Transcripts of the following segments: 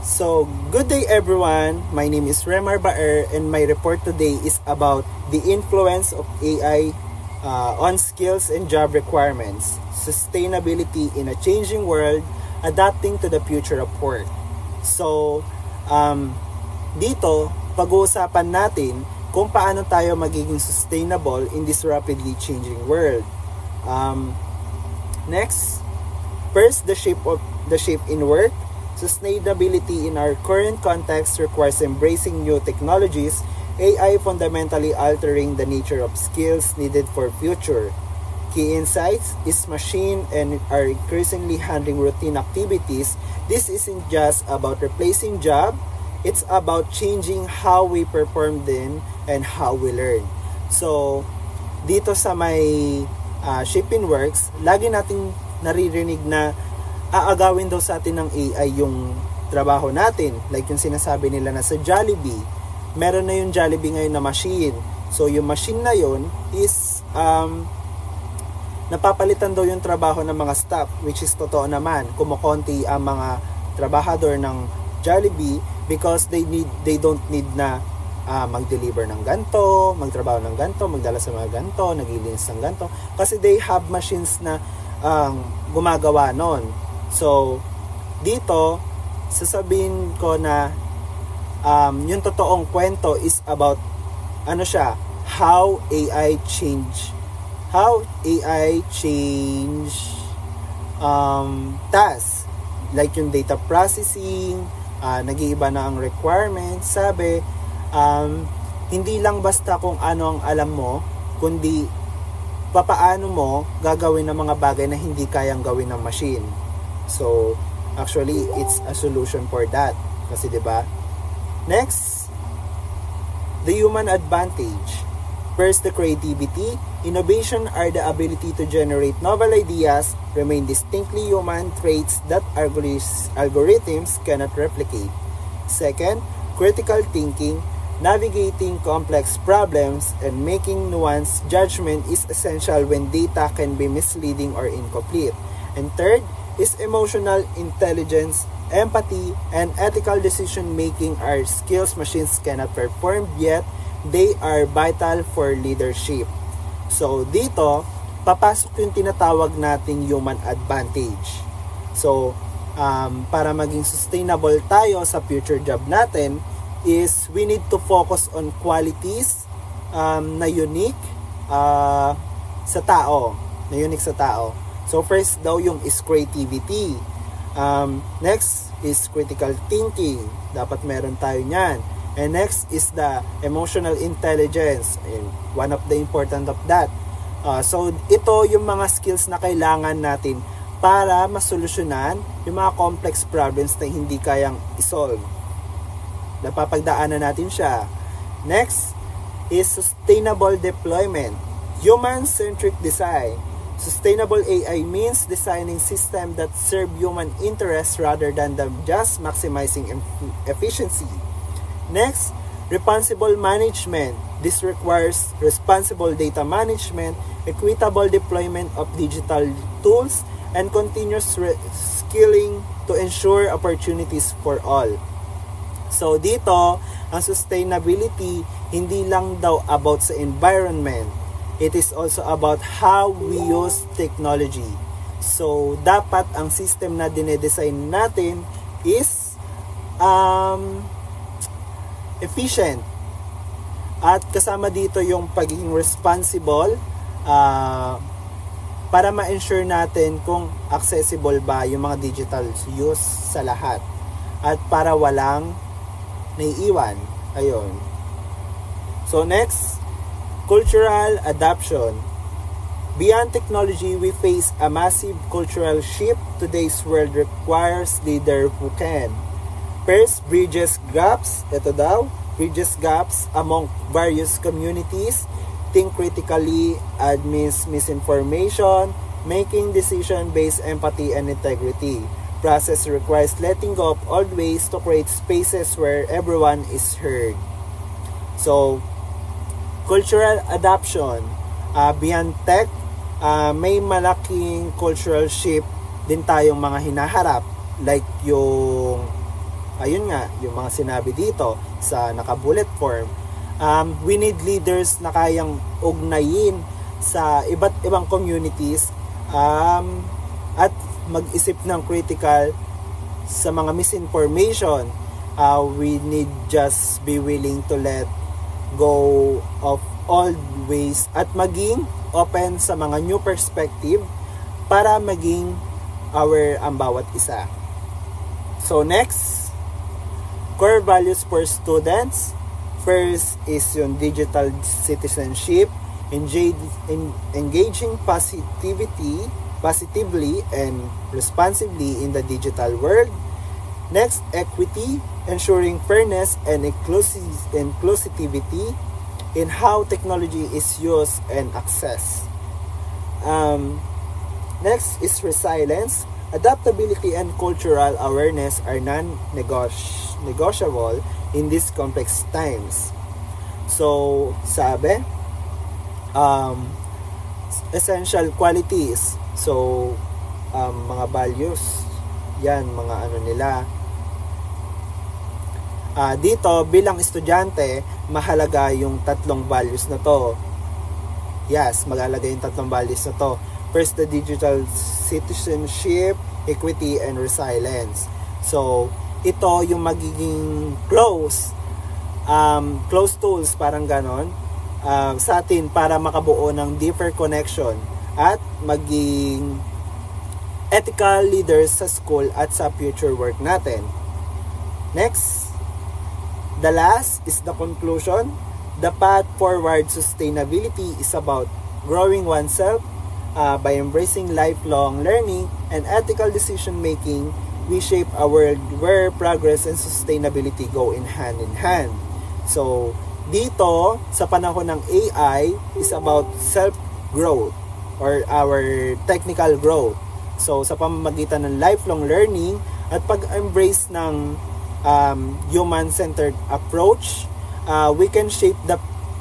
So, good day everyone. My name is Remar Baer and my report today is about the influence of AI on skills and job requirements, sustainability in a changing world, adapting to the future of work. So, dito, pag-uusapan natin kung paano tayo magiging sustainable in this rapidly changing world. Next, first, the shape in work. Sustainability in our current context requires embracing new technologies, AI fundamentally altering the nature of skills needed for future. Key insights is machine and are increasingly handling routine activities. This isn't just about replacing job, it's about changing how we perform them and how we learn. So, dito sa may Shipping Works, lagi nating naririnig na aagawin daw sa atin ng AI yung trabaho natin. Like yung sinasabi nila na sa Jollibee, meron na yung Jollibee ngayon na machine. So yung machine na yun is napapalitan daw yung trabaho ng mga staff, which is totoo naman. Kumukonti ang mga trabahador ng Jollibee because they don't need na mag-deliver ng ganto, magtrabaho ng ganto, magdala sa mga ganto, naglilinis ng ganto. Kasi they have machines na gumagawa nun. So, dito, sasabihin ko na yung totoong kwento is about how AI change tasks. Like yung data processing, nag-iiba na ang requirements. Sabi, hindi lang basta kung ano ang alam mo, kundi papaano mo gagawin ng mga bagay na hindi kayang gawin ng machine. So, actually, it's a solution for that. Kasi, diba? Next, the human advantage. First, the creativity. Innovation are the ability to generate novel ideas, remain distinctly human traits that algorithms cannot replicate. Second, critical thinking. Navigating complex problems and making nuanced judgment is essential when data can be misleading or incomplete. And third is emotional intelligence, empathy, and ethical decision-making are skills machines cannot perform, yet they are vital for leadership. So, dito, papasok yung tinatawag nating human advantage. So, para maging sustainable tayo sa future job natin, is we need to focus on qualities na unique sa tao. So first daw yung is creativity. Next is critical thinking. Dapat meron tayo niyan. And next is the emotional intelligence. And one of the important of that. So ito yung mga skills na kailangan natin para masolusyonan yung mga complex problems na hindi kayang isolve. Napapagdaanan natin siya. Next is sustainable deployment. Human-centric design. Sustainable AI means designing systems that serve human interests rather than just maximizing efficiency. Next, responsible management. This requires responsible data management, equitable deployment of digital tools, and continuous skilling to ensure opportunities for all. So dito, ang sustainability hindi lang daw about sa environment. It is also about how we use technology. So dapat ang system na dinedesign natin is efficient. At kasama dito yung pagiging responsible para ma-ensure natin kung accessible ba yung mga digital use sa lahat. At para walang naiiwan. Ayun. So next, cultural adaptation. Beyond technology, we face a massive cultural shift. Today's world requires leaders who can. First, bridges gaps. Ito daw, bridges gaps among various communities. Think critically, admits misinformation, making decision-based empathy and integrity. Process requires letting go of old ways to create spaces where everyone is heard. So, cultural adoption. Beyond tech, may malaking cultural shift din tayong mga hinaharap. Like yung ayun nga, yung mga sinabi dito sa naka-bullet form. We need leaders na kayang ugnayin sa iba't ibang communities at mag-isip ng critical sa mga misinformation. We need just be willing to let go of old ways at maging open sa mga new perspective para maging aware ang bawat isa. So next, core values for students. First is yung digital citizenship, engaging positively and responsibly in the digital world. Next, equity, ensuring fairness and inclusivity in how technology is used and accessed. Next is resilience. Adaptability and cultural awareness are non-negotiable in these complex times. So, sabi, essential qualities. So, mga values, yan, mga ano nila. Dito, bilang estudyante, mahalaga yung tatlong values na to. Yes, mahalaga yung tatlong values na to. First, the digital citizenship, equity, and resilience. So, ito yung magiging close tools, parang ganon, sa atin para makabuo ng deeper connection at maging ethical leaders sa school at sa future work natin. Next, the last is the conclusion. The path forward sustainability is about growing oneself by embracing lifelong learning and ethical decision making. We shape a world where progress and sustainability go in hand. So, dito, sa panahon ng AI, is about self-growth or our technical growth. So, sa pamamagitan ng lifelong learning at pag-embrace ng human-centered approach, we can shape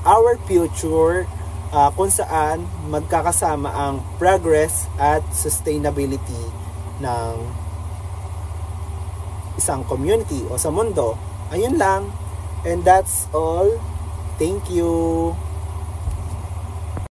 our future kung saan magkakasama ang progress at sustainability ng isang community o sa mundo. Ayun lang. And that's all. Thank you.